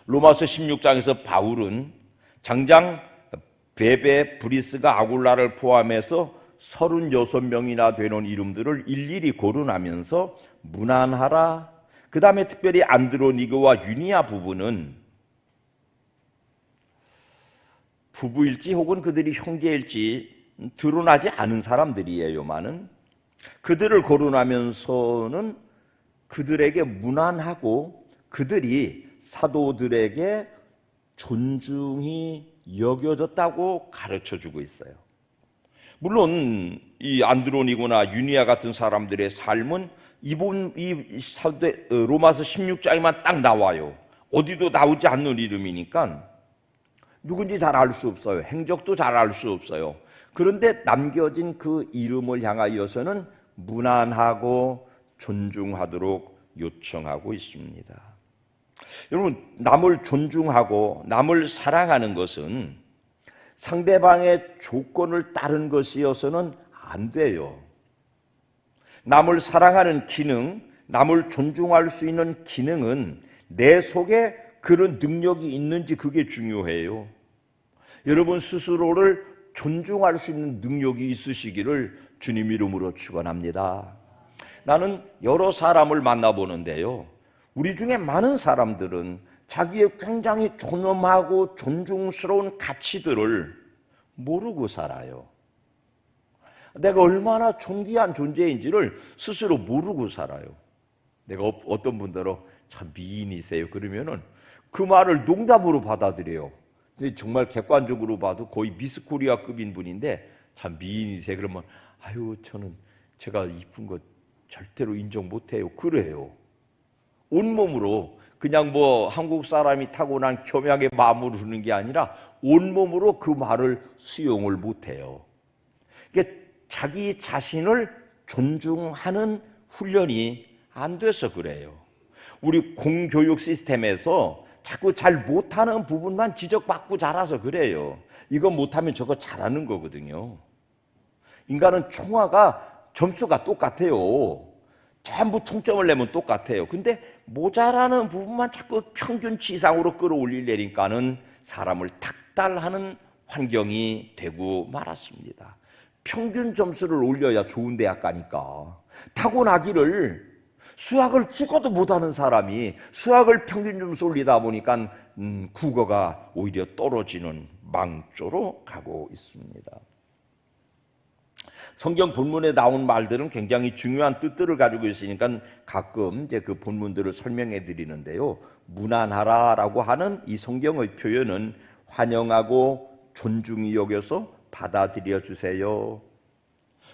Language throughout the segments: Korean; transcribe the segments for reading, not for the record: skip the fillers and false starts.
로마서 16장에서 바울은 장장 베베, 브리스가, 아굴라를 포함해서 36명이나 되는 이름들을 일일이 거론하면서 무난하라, 그 다음에 특별히 안드로니고와 유니아 부부는 부부일지 혹은 그들이 형제일지 드러나지 않은 사람들이에요만은 그들을 거론하면서는 그들에게 무난하고 그들이 사도들에게 존중이 여겨졌다고 가르쳐주고 있어요. 물론 이 안드로니고나 유니아 같은 사람들의 삶은 이 로마서 16장에만 딱 나와요. 어디도 나오지 않는 이름이니까 누군지 잘 알 수 없어요. 행적도 잘 알 수 없어요. 그런데 남겨진 그 이름을 향하여서는 무난하고 존중하도록 요청하고 있습니다. 여러분, 남을 존중하고 남을 사랑하는 것은 상대방의 조건을 따른 것이어서는 안 돼요. 남을 사랑하는 기능, 남을 존중할 수 있는 기능은 내 속에 그런 능력이 있는지 그게 중요해요. 여러분 스스로를 존중할 수 있는 능력이 있으시기를 주님 이름으로 축원합니다. 나는 여러 사람을 만나보는데요, 우리 중에 많은 사람들은 자기의 굉장히 존엄하고 존중스러운 가치들을 모르고 살아요. 내가 얼마나 존귀한 존재인지를 스스로 모르고 살아요. 내가 어떤 분들은 참 미인이세요 그러면은 그 말을 농담으로 받아들여요. 정말 객관적으로 봐도 거의 미스 코리아급인 분인데 참 미인이세요 그러면 아유 저는 제가 이쁜 거 절대로 인정 못해요 그래요. 온몸으로 그냥 뭐 한국 사람이 타고난 겸양의 마음으로 하는 게 아니라 온몸으로 그 말을 수용을 못해요. 그러니까 자기 자신을 존중하는 훈련이 안 돼서 그래요. 우리 공교육 시스템에서 자꾸 잘 못하는 부분만 지적받고 자라서 그래요. 이거 못하면 저거 잘하는 거거든요. 인간은 총화가 점수가 똑같아요. 전부 총점을 내면 똑같아요. 근데 모자라는 부분만 자꾸 평균치 이상으로 끌어올리려니까는 사람을 닥달하는 환경이 되고 말았습니다. 평균 점수를 올려야 좋은 대학 가니까 타고나기를 수학을 죽어도 못하는 사람이 수학을 평균 점수 올리다 보니까 국어가 오히려 떨어지는 망조로 가고 있습니다. 성경 본문에 나온 말들은 굉장히 중요한 뜻들을 가지고 있으니까 가끔 이제 그 본문들을 설명해 드리는데요. 무난하라라고 하는 이 성경의 표현은 환영하고 존중이 여겨서 받아들여 주세요.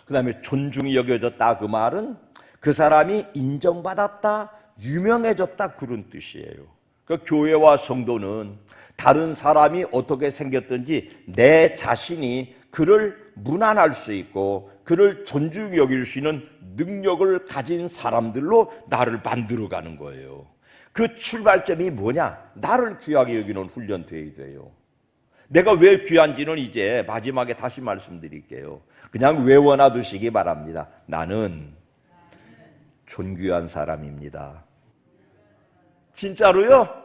그 다음에 존중이 여겨졌다 그 말은 그 사람이 인정받았다, 유명해졌다 그런 뜻이에요. 그 교회와 성도는 다른 사람이 어떻게 생겼든지 내 자신이 그를 무난할 수 있고 그를 존중히 여길 수 있는 능력을 가진 사람들로 나를 만들어가는 거예요. 그 출발점이 뭐냐? 나를 귀하게 여기는 훈련되어야 돼요. 내가 왜 귀한지는 이제 마지막에 다시 말씀드릴게요. 그냥 외워놔두시기 바랍니다. 나는 존귀한 사람입니다. 진짜로요?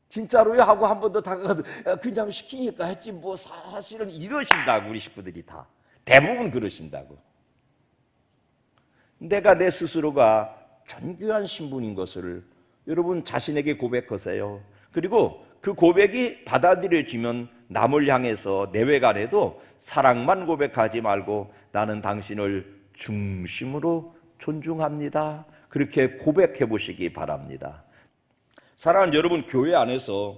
진짜로요? 하고 한 번 더 다가가서 그냥 시키니까 했지 뭐 사실은 이러신다고 우리 식구들이 다 대부분 그러신다고. 내가 내 스스로가 존귀한 신분인 것을 여러분 자신에게 고백하세요. 그리고 그 고백이 받아들여지면 남을 향해서 내외간에도 사랑만 고백하지 말고 나는 당신을 중심으로 존중합니다. 그렇게 고백해 보시기 바랍니다. 사랑하는 여러분, 교회 안에서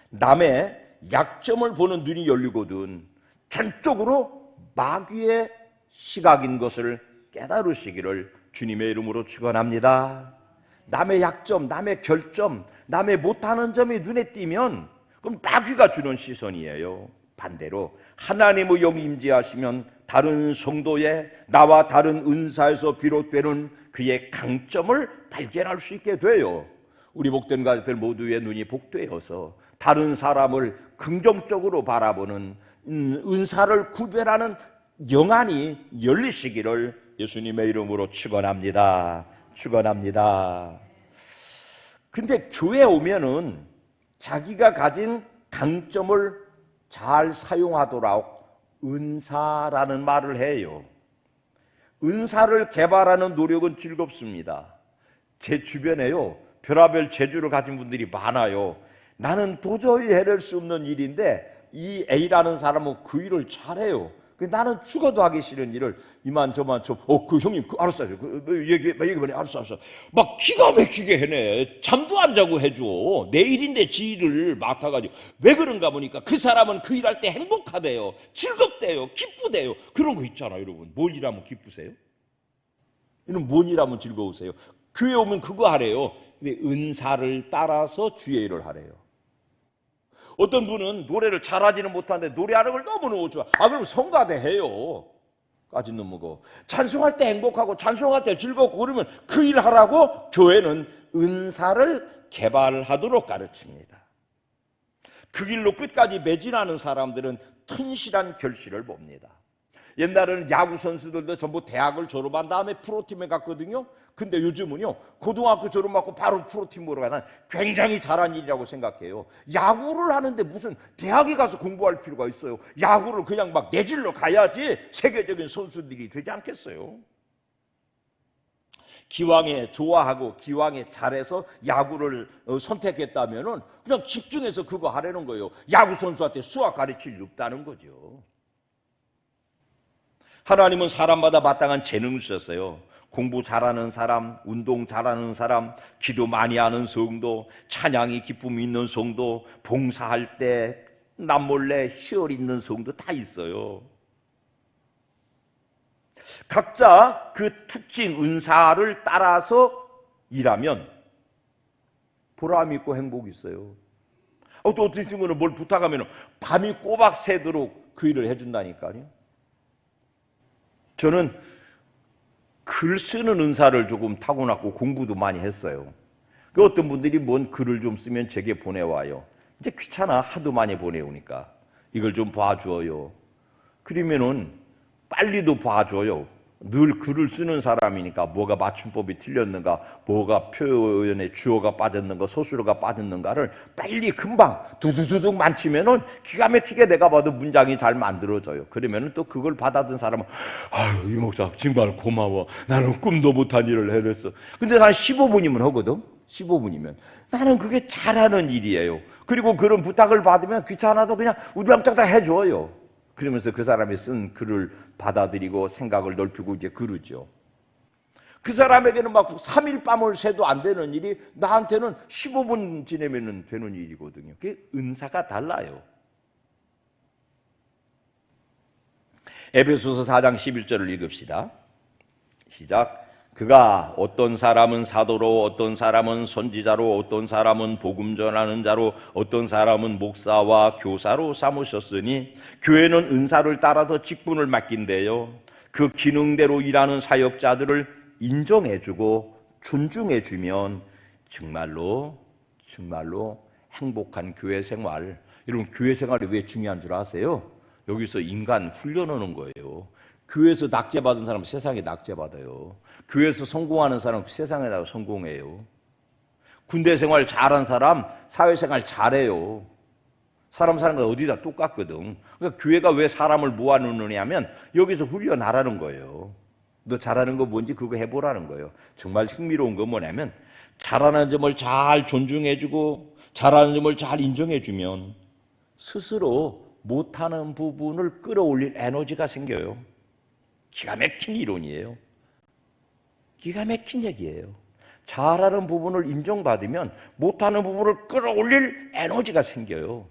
남의 약점을 보는 눈이 열리거든 전적으로 마귀의 시각인 것을 깨달으시기를 주님의 이름으로 축원합니다. 남의 약점, 남의 결점, 남의 못하는 점이 눈에 띄면 그럼 마귀가 주는 시선이에요. 반대로 하나님의 영이 임재하시면 다른 성도의 나와 다른 은사에서 비롯되는 그의 강점을 발견할 수 있게 돼요. 우리 복된 가족들 모두의 눈이 복되어서 다른 사람을 긍정적으로 바라보는 은사를 구별하는 영안이 열리시기를 예수님의 이름으로 축원합니다. 축원합니다. 근데 교회에 오면은 자기가 가진 강점을 잘 사용하도록 은사라는 말을 해요. 은사를 개발하는 노력은 즐겁습니다. 제 주변에요, 별하별 재주를 가진 분들이 많아요. 나는 도저히 해낼 수 없는 일인데 이 A라는 사람은 그 일을 잘해요. 나는 죽어도 하기 싫은 일을 이만저만 그 형님 알았어요. 얘기해봐요. 알았어. 막 기가 막히게 해내. 잠도 안 자고 해줘. 내 일인데 지 일을 맡아가지고. 왜 그런가 보니까 그 사람은 그 일할 때 행복하대요. 즐겁대요. 기쁘대요. 그런 거 있잖아요, 여러분. 뭘 일하면 기쁘세요? 이런 뭔 일하면 즐거우세요? 교회 오면 그거 하래요. 근데 은사를 따라서 주의 일을 하래요. 어떤 분은 노래를 잘하지는 못하는데 노래하는 걸 너무너무 좋아. 그럼 성가대 해요. 까짓 놈이고. 찬송할 때 행복하고 찬송할 때 즐겁고 그러면 그 일 하라고 교회는 은사를 개발하도록 가르칩니다. 그 길로 끝까지 매진하는 사람들은 튼실한 결실을 봅니다. 옛날에는 야구 선수들도 전부 대학을 졸업한 다음에 프로팀에 갔거든요. 근데 요즘은요, 고등학교 졸업하고 바로 프로팀으로 가는 굉장히 잘한 일이라고 생각해요. 야구를 하는데 무슨 대학에 가서 공부할 필요가 있어요. 야구를 그냥 막 내질러 가야지 세계적인 선수들이 되지 않겠어요. 기왕에 좋아하고 기왕에 잘해서 야구를 선택했다면은 그냥 집중해서 그거 하라는 거예요. 야구 선수한테 수학 가르칠 일 없다는 거죠. 하나님은 사람마다 마땅한 재능을 주셨어요. 공부 잘하는 사람, 운동 잘하는 사람, 기도 많이 하는 성도, 찬양이 기쁨이 있는 성도, 봉사할 때 남몰래 희열 있는 성도 다 있어요. 각자 그 특징, 은사를 따라서 일하면 보람 있고 행복이 있어요. 또 어떤 친구는 뭘 부탁하면 밤이 꼬박 새도록 그 일을 해준다니까요. 저는 글 쓰는 은사를 조금 타고났고 공부도 많이 했어요. 그 어떤 분들이 뭔 글을 좀 쓰면 제게 보내와요. 이제 귀찮아, 하도 많이 보내오니까. 이걸 좀 봐줘요. 그러면은 빨리도 봐줘요. 늘 글을 쓰는 사람이니까 뭐가 맞춤법이 틀렸는가, 뭐가 표현에 주어가 빠졌는가, 서술어가 빠졌는가를 빨리 금방 두두두둑 만치면은 기가 막히게 내가 봐도 문장이 잘 만들어져요. 그러면은 또 그걸 받아든 사람은 이 목사 정말 고마워. 나는 꿈도 못한 일을 해냈어. 근데 한 15분이면 하거든. 15분이면 나는 그게 잘하는 일이에요. 그리고 그런 부탁을 받으면 귀찮아도 그냥 우두lam짝짝 해줘요. 그러면서 그 사람이 쓴 글을 받아들이고 생각을 넓히고 이제 그러죠. 그 사람에게는 막 3일 밤을 새도 안 되는 일이 나한테는 15분 지내면 되는 일이거든요. 그게 은사가 달라요. 에베소서 4장 11절을 읽읍시다. 시작. 그가 어떤 사람은 사도로, 어떤 사람은 선지자로, 어떤 사람은 복음 전하는 자로, 어떤 사람은 목사와 교사로 삼으셨으니 교회는 은사를 따라서 직분을 맡긴대요. 그 기능대로 일하는 사역자들을 인정해주고 존중해주면 정말로 행복한 교회 생활. 여러분, 교회 생활이 왜 중요한 줄 아세요? 여기서 인간 훈련하는 거예요. 교회에서 낙제받은 사람은 세상에 낙제받아요. 교회에서 성공하는 사람은 세상에 나가 성공해요. 군대 생활 잘한 사람 사회생활 잘해요. 사람 사는 건 어디다 똑같거든. 그러니까 교회가 왜 사람을 모아놓느냐 하면 여기서 훈련하라는 거예요. 너 잘하는 거 뭔지 그거 해보라는 거예요. 정말 흥미로운 건 뭐냐면 잘하는 점을 잘 존중해주고 잘하는 점을 잘 인정해주면 스스로 못하는 부분을 끌어올릴 에너지가 생겨요. 기가 막힌 이론이에요. 기가 막힌 얘기예요. 잘하는 부분을 인정받으면 못하는 부분을 끌어올릴 에너지가 생겨요.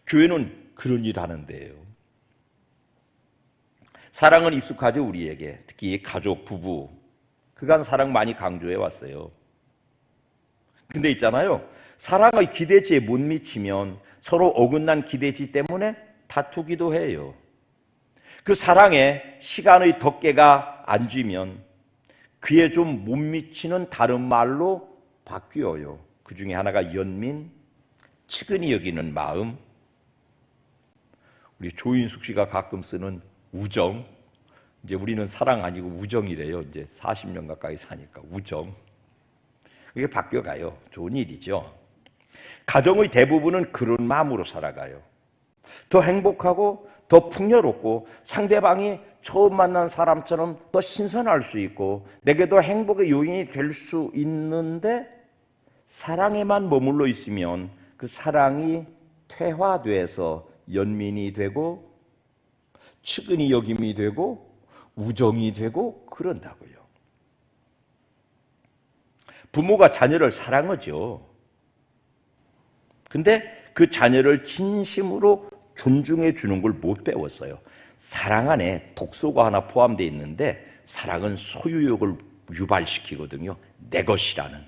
교회는 그런 일 하는 데예요. 사랑은 익숙하죠, 우리에게. 특히 가족, 부부. 그간 사랑 많이 강조해 왔어요. 근데 있잖아요. 사랑의 기대치에 못 미치면 서로 어긋난 기대치 때문에 다투기도 해요. 그 사랑에 시간의 덮개가 안 쥐면 그에 좀 못 미치는 다른 말로 바뀌어요. 그 중에 하나가 연민, 측은히 여기는 마음, 우리 조인숙 씨가 가끔 쓰는 우정, 이제 우리는 사랑 아니고 우정이래요. 이제 40년 가까이 사니까 우정. 그게 바뀌어가요. 좋은 일이죠. 가정의 대부분은 그런 마음으로 살아가요. 더 행복하고 더 풍요롭고 상대방이 처음 만난 사람처럼 더 신선할 수 있고 내게도 행복의 요인이 될 수 있는데 사랑에만 머물러 있으면 그 사랑이 퇴화돼서 연민이 되고 측은히 여김이 되고 우정이 되고 그런다고요. 부모가 자녀를 사랑하죠. 근데 그 자녀를 진심으로 존중해 주는 걸 못 배웠어요. 사랑 안에 독소가 하나 포함되어 있는데 사랑은 소유욕을 유발시키거든요. 내 것이라는,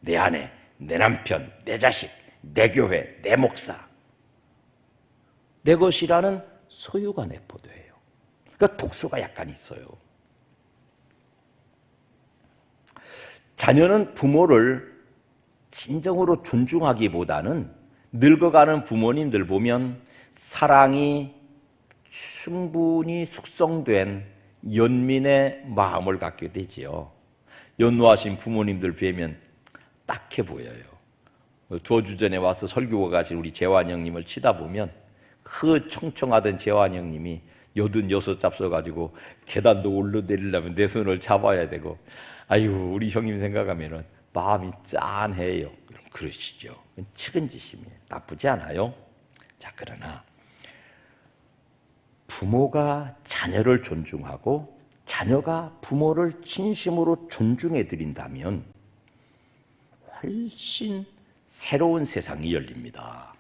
내 아내, 내 남편, 내 자식, 내 교회, 내 목사. 내 것이라는 소유가 내포돼요. 그러니까 독소가 약간 있어요. 자녀는 부모를 진정으로 존중하기보다는 늙어가는 부모님들 보면 사랑이 충분히 숙성된 연민의 마음을 갖게 되지요. 연로하신 부모님들 뵈면 딱해 보여요. 2주 전에 와서 설교가 가신 우리 재환 형님을 치다 보면 그 청청하던 재환 형님이 86 잡숴가지고 계단도 올라내리려면 내 손을 잡아야 되고 아유 우리 형님 생각하면 마음이 짠해요. 그럼 그러시죠. 측은지심이에요. 나쁘지 않아요. 자, 그러나 부모가 자녀를 존중하고 자녀가 부모를 진심으로 존중해 드린다면 훨씬 새로운 세상이 열립니다.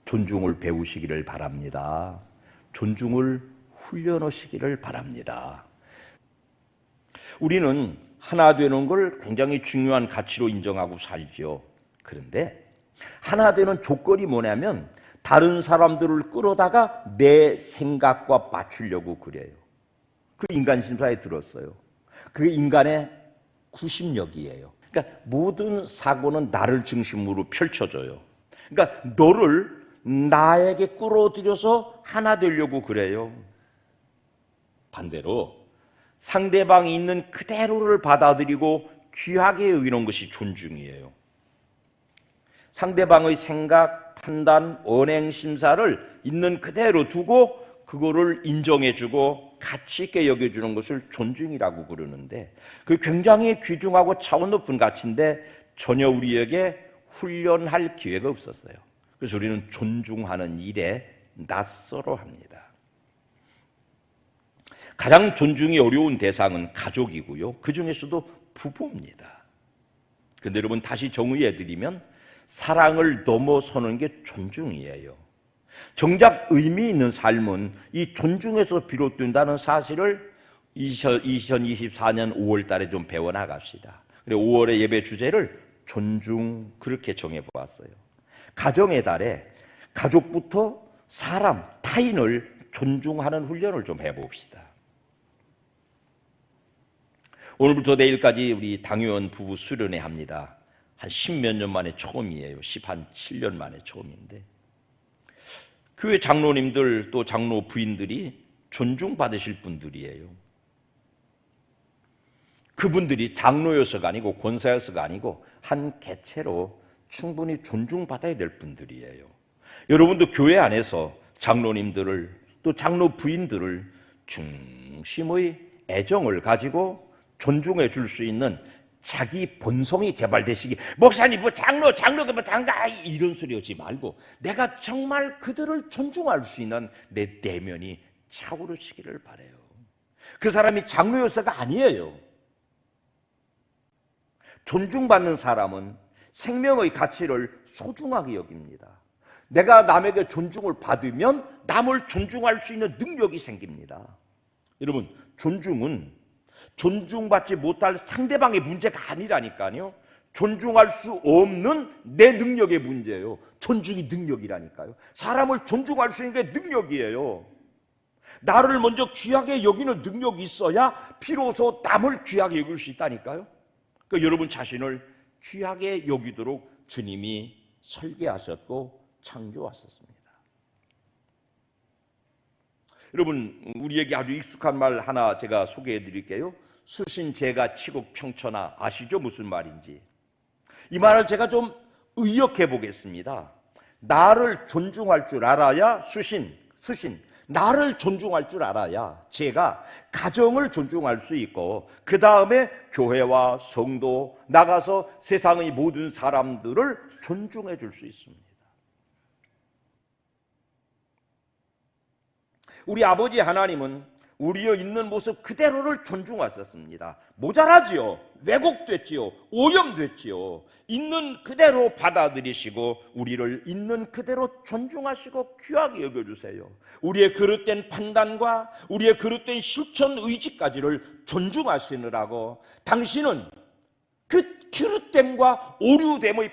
존중을 배우시기를 바랍니다. 존중을 훈련하시기를 바랍니다. 우리는 하나 되는 걸 굉장히 중요한 가치로 인정하고 살죠. 그런데 하나 되는 조건이 뭐냐면 다른 사람들을 끌어다가 내 생각과 맞추려고 그래요. 그 인간 심사에 들었어요. 그게 인간의 구심력이에요. 그러니까 모든 사고는 나를 중심으로 펼쳐져요. 그러니까 너를 나에게 끌어들여서 하나 되려고 그래요. 반대로 상대방이 있는 그대로를 받아들이고 귀하게 여기는 것이 존중이에요. 상대방의 생각, 판단, 언행, 심사를 있는 그대로 두고 그거를 인정해주고 가치 있게 여겨주는 것을 존중이라고 부르는데 그 굉장히 귀중하고 차원 높은 가치인데 전혀 우리에게 훈련할 기회가 없었어요. 그래서 우리는 존중하는 일에 낯설어합니다. 가장 존중이 어려운 대상은 가족이고요. 그 중에서도 부부입니다. 그런데 여러분 다시 정의해드리면 사랑을 넘어서는 게 존중이에요. 정작 의미 있는 삶은 이 존중에서 비롯된다는 사실을 2024년 5월 달에 좀 배워나갑시다. 그리고 5월의 예배 주제를 존중 그렇게 정해보았어요. 가정의 달에 가족부터 사람, 타인을 존중하는 훈련을 좀 해봅시다. 오늘부터 내일까지 우리 당회원 부부 수련회 합니다. 한 10몇 년 만에 처음이에요. 7년 만에 처음인데 교회 장로님들 또 장로 부인들이 존중받으실 분들이에요. 그분들이 장로여서가 아니고 권사여서가 아니고 한 개체로 충분히 존중받아야 될 분들이에요. 여러분도 교회 안에서 장로님들을 또 장로 부인들을 중심의 애정을 가지고 존중해 줄 수 있는 자기 본성이 개발되시기 목사님 뭐 장로 뭐 당가 이런 소리 하지 말고 내가 정말 그들을 존중할 수 있는 내 내면이 차오르시기를 바라요. 그 사람이 장로여서가 아니에요. 존중받는 사람은 생명의 가치를 소중하게 여깁니다. 내가 남에게 존중을 받으면 남을 존중할 수 있는 능력이 생깁니다. 여러분 존중은 존중받지 못할 상대방의 문제가 아니라니까요. 존중할 수 없는 내 능력의 문제예요. 존중이 능력이라니까요. 사람을 존중할 수 있는 게 능력이에요. 나를 먼저 귀하게 여기는 능력이 있어야 비로소 남을 귀하게 여길 수 있다니까요. 여러분 자신을 귀하게 여기도록 주님이 설계하셨고 창조하셨습니다. 여러분, 우리에게 아주 익숙한 말 하나 제가 소개해 드릴게요. 수신 제가 치국 평천하. 아시죠? 무슨 말인지. 이 말을 제가 좀 의역해 보겠습니다. 나를 존중할 줄 알아야 수신, 나를 존중할 줄 알아야 제가 가정을 존중할 수 있고, 그 다음에 교회와 성도, 나가서 세상의 모든 사람들을 존중해 줄 수 있습니다. 우리 아버지 하나님은 우리의 있는 모습 그대로를 존중하셨습니다. 모자라지요, 왜곡됐지요, 오염됐지요. 있는 그대로 받아들이시고 우리를 있는 그대로 존중하시고 귀하게 여겨주세요. 우리의 그릇된 판단과 우리의 그릇된 실천 의지까지를 존중하시느라고 당신은 그 그릇됨과 오류됨의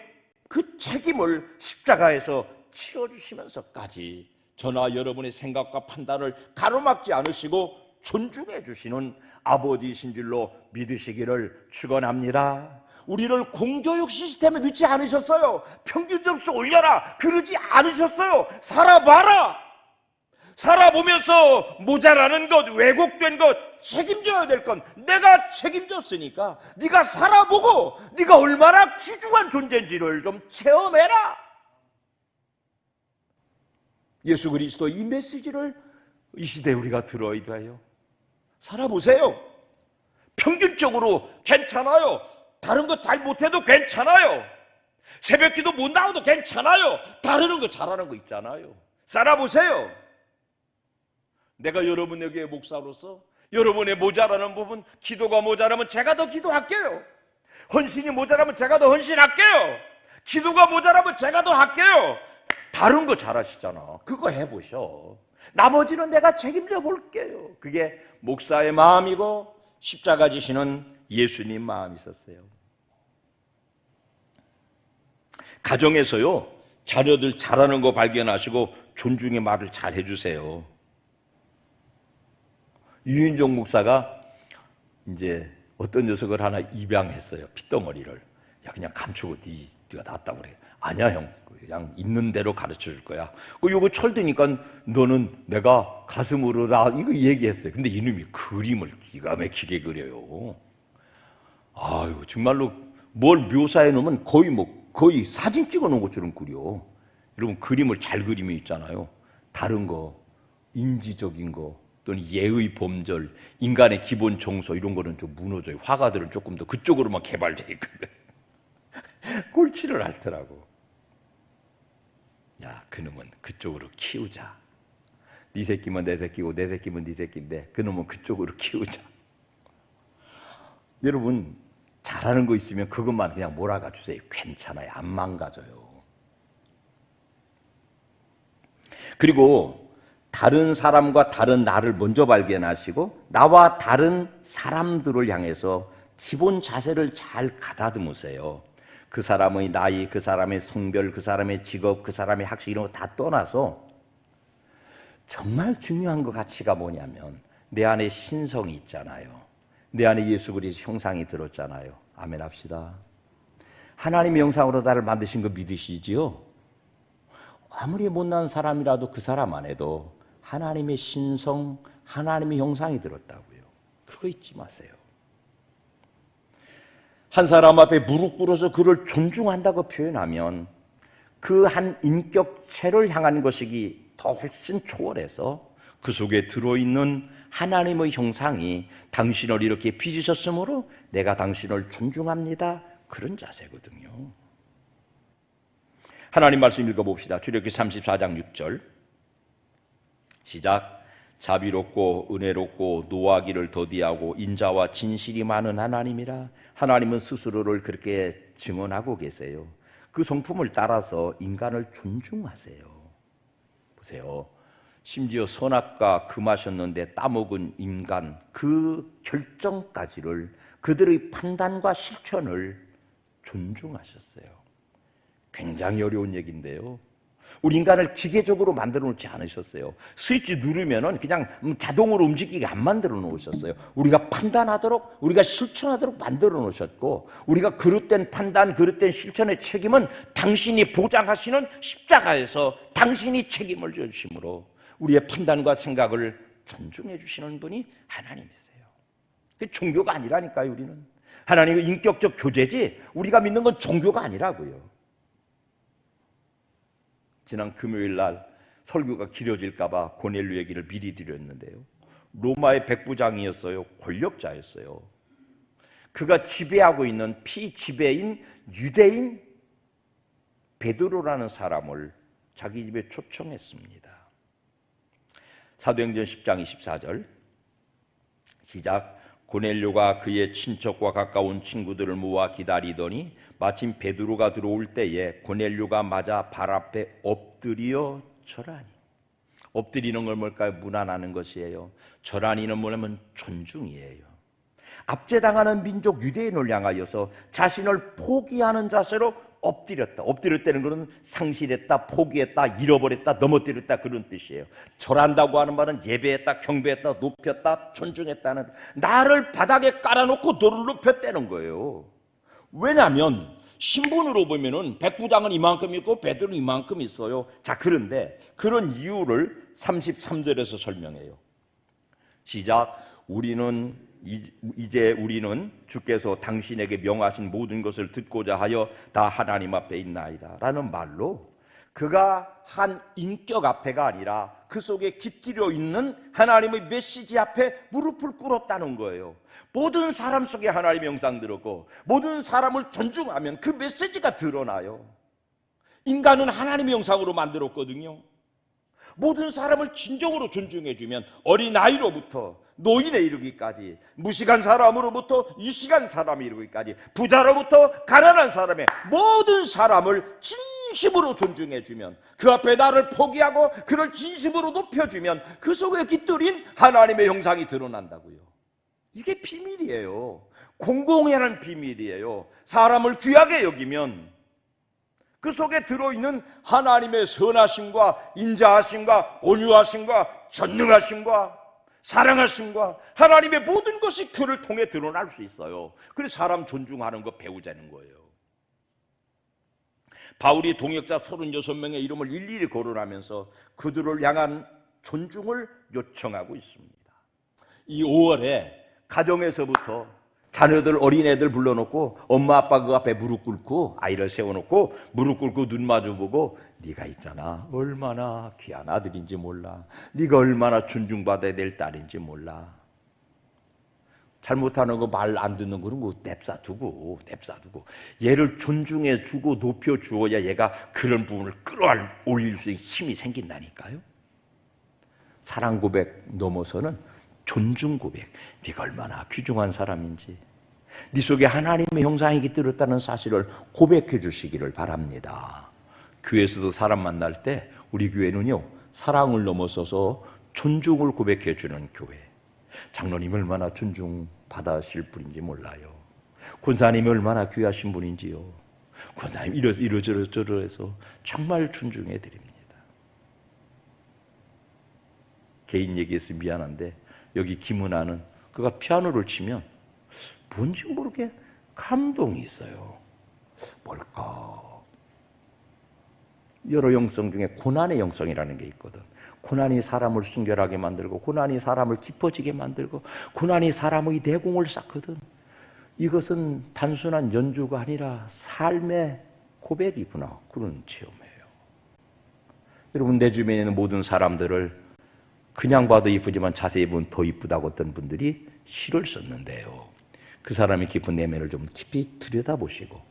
그 책임을 십자가에서 치러주시면서까지 저나 여러분의 생각과 판단을 가로막지 않으시고 존중해 주시는 아버지이신 줄로 믿으시기를 축원합니다. 우리를 공교육 시스템에 넣지 않으셨어요. 평균 점수 올려라 그러지 않으셨어요. 살아봐라. 살아보면서 모자라는 것, 왜곡된 것, 책임져야 될 건 내가 책임졌으니까 네가 살아보고 네가 얼마나 귀중한 존재인지를 좀 체험해라. 예수 그리스도 이 메시지를 이 시대에 우리가 들어야 돼요. 살아보세요. 평균적으로 괜찮아요. 다른 거 잘 못해도 괜찮아요. 새벽기도 못 나와도 괜찮아요. 다루는 거 잘하는 거 있잖아요. 살아보세요. 내가 여러분에게 목사로서 여러분의 모자라는 부분, 기도가 모자라면 제가 더 기도할게요. 헌신이 모자라면 제가 더 헌신할게요. 기도가 모자라면 제가 더 할게요. 다른 거 잘하시잖아. 그거 해보셔. 나머지는 내가 책임져 볼게요. 그게 목사의 마음이고 십자가 지시는 예수님 마음이 있었어요. 가정에서요, 자녀들 잘하는 거 발견하시고 존중의 말을 잘 해주세요. 유인종 목사가 이제 어떤 녀석을 하나 입양했어요. 핏덩어리를. 야, 그냥 감추고 네가 낫다고 그래. 아니야 형, 그냥 있는 대로 가르쳐 줄 거야. 요거 철드니까 너는 내가 가슴으로 나 이거 얘기했어요. 근데 이놈이 그림을 기가 막히게 그려요. 아유, 정말로 뭘 묘사해 놓으면 거의 사진 찍어 놓은 것처럼 그려. 여러분, 그림을 잘 그리면 있잖아요. 다른 거, 인지적인 거, 또는 예의 범절, 인간의 기본 정서 이런 거는 좀 무너져요. 화가들은 조금 더 그쪽으로만 개발돼 있거든. 꼴찌를 앓더라고. 야, 그놈은 그쪽으로 키우자. 네 새끼면 내 새끼고 내 새끼면 네 새끼인데 그놈은 그쪽으로 키우자. 여러분, 잘하는 거 있으면 그것만 그냥 몰아가 주세요. 괜찮아요. 안 망가져요. 그리고 다른 사람과 다른 나를 먼저 발견하시고 나와 다른 사람들을 향해서 기본 자세를 잘 가다듬으세요. 그 사람의 나이, 그 사람의 성별, 그 사람의 직업, 그 사람의 학식 이런 거 다 떠나서 정말 중요한 거 가치가 뭐냐면 내 안에 신성이 있잖아요. 내 안에 예수 그리스도 형상이 들었잖아요. 아멘 합시다. 하나님의 형상으로 나를 만드신 거 믿으시지요? 아무리 못난 사람이라도 그 사람 안에도 하나님의 신성, 하나님의 형상이 들었다고요. 그거 잊지 마세요. 한 사람 앞에 무릎 꿇어서 그를 존중한다고 표현하면 그 한 인격체를 향한 것이기 더 훨씬 초월해서 그 속에 들어있는 하나님의 형상이 당신을 이렇게 빚으셨으므로 내가 당신을 존중합니다. 그런 자세거든요. 하나님 말씀 읽어봅시다. 출애굽기 34장 6절 시작. 자비롭고 은혜롭고 노하기를 더디하고 인자와 진실이 많은 하나님이라. 하나님은 스스로를 그렇게 증언하고 계세요. 그 성품을 따라서 인간을 존중하세요. 보세요. 심지어 선악과 금하셨는데 따먹은 인간 그 결정까지를 그들의 판단과 실천을 존중하셨어요. 굉장히 어려운 얘기인데요. 우리 인간을 기계적으로 만들어 놓지 않으셨어요. 스위치 누르면은 그냥 자동으로 움직이게 안 만들어 놓으셨어요. 우리가 판단하도록, 우리가 실천하도록 만들어 놓으셨고, 우리가 그릇된 판단, 그릇된 실천의 책임은 당신이 보장하시는 십자가에서 당신이 책임을 져주심으로 우리의 판단과 생각을 존중해 주시는 분이 하나님이세요. 그 종교가 아니라니까요. 우리는 하나님의 인격적 교제지 우리가 믿는 건 종교가 아니라고요. 지난 금요일 날 설교가 길어질까 봐 고넬료 얘기를 미리 드렸는데요. 로마의 백부장이었어요. 권력자였어요. 그가 지배하고 있는 피지배인 유대인 베드로라는 사람을 자기 집에 초청했습니다. 사도행전 10장 24절 시작. 고넬료가 그의 친척과 가까운 친구들을 모아 기다리더니 마침 베드로가 들어올 때에 고넬료가 맞아 발 앞에 엎드려 절하니. 엎드리는 걸 뭘까요? 문안하는 것이에요. 절하니는 뭐냐면 존중이에요. 압제당하는 민족 유대인을 향하여서 자신을 포기하는 자세로 엎드렸다. 엎드렸다는 것은 상실했다, 포기했다, 잃어버렸다, 넘어뜨렸다 그런 뜻이에요. 절한다고 하는 말은 예배했다, 경배했다, 높였다, 존중했다는, 나를 바닥에 깔아놓고 너를 높였다는 거예요. 왜냐하면 신분으로 보면은 백부장은 이만큼 있고 베드로는 이만큼 있어요. 자, 그런데 그런 이유를 33절에서 설명해요. 시작. 이제 우리는 주께서 당신에게 명하신 모든 것을 듣고자 하여 다 하나님 앞에 있나이다 라는 말로, 그가 한 인격 앞에가 아니라 그 속에 깃들여 있는 하나님의 메시지 앞에 무릎을 꿇었다는 거예요. 모든 사람 속에 하나님의 영상 들었고 모든 사람을 존중하면 그 메시지가 드러나요. 인간은 하나님의 영상으로 만들었거든요. 모든 사람을 진정으로 존중해주면 어린아이로부터 노인에 이르기까지, 무식한 사람으로부터 유식한 사람에 이르기까지, 부자로부터 가난한 사람의 모든 사람을 진심으로 존중해주면, 그 앞에 나를 포기하고 그를 진심으로 높여주면 그 속에 깃들인 하나님의 형상이 드러난다고요. 이게 비밀이에요. 공공연한 비밀이에요. 사람을 귀하게 여기면 그 속에 들어있는 하나님의 선하심과 인자하심과 온유하심과 전능하심과 사랑하심과 하나님의 모든 것이 그를 통해 드러날 수 있어요. 그래서 사람 존중하는 거 배우자는 거예요. 바울이 동역자 36명의 이름을 일일이 거론하면서 그들을 향한 존중을 요청하고 있습니다. 이 5월에 가정에서부터 자녀들, 어린애들 불러놓고 엄마 아빠 그 앞에 무릎 꿇고, 아이를 세워놓고 무릎 꿇고 눈 마주보고, 네가 있잖아 얼마나 귀한 아들인지 몰라, 네가 얼마나 존중받아야 될 딸인지 몰라, 잘못하는 거 말 안 듣는 거는 뭐 냅사두고 얘를 존중해 주고 높여 주어야 얘가 그런 부분을 끌어올릴 수 있는 힘이 생긴다니까요. 사랑 고백 넘어서는 존중 고백, 네가 얼마나 귀중한 사람인지, 네 속에 하나님의 형상이 깃들었다는 사실을 고백해 주시기를 바랍니다. 교회에서도 사람 만날 때 우리 교회는요, 사랑을 넘어서서 존중을 고백해 주는 교회. 장로님 얼마나 존중받으실 분인지 몰라요. 권사님이 얼마나 귀하신 분인지요. 권사님 이러저러해서 정말 존중해 드립니다. 개인 얘기해서 미안한데 여기 김은아는 그가 피아노를 치면 뭔지 모르게 감동이 있어요. 뭘까? 여러 영성 중에 고난의 영성이라는 게 있거든. 고난이 사람을 순결하게 만들고, 고난이 사람을 깊어지게 만들고, 고난이 사람의 내공을 쌓거든. 이것은 단순한 연주가 아니라 삶의 고백이구나, 그런 체험이에요. 여러분, 내 주변에 있는 모든 사람들을 그냥 봐도 이쁘지만 자세히 보면 더 이쁘다고 어떤 분들이 시를 썼는데요. 그 사람의 깊은 내면을 좀 깊이 들여다보시고,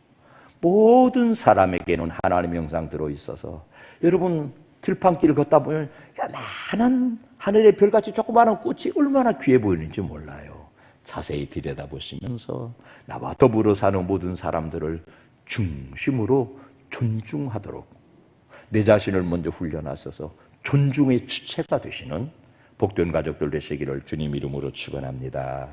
모든 사람에게는 하나님의 형상 들어있어서, 여러분 들판길을 걷다 보면 야만한 하늘의 별같이 조그마한 꽃이 얼마나 귀해 보이는지 몰라요. 자세히 들여다보시면서 나와 더불어 사는 모든 사람들을 중심으로 존중하도록 내 자신을 먼저 훈련하셔서 존중의 주체가 되시는 복된 가족들 되시기를 주님 이름으로 축원합니다.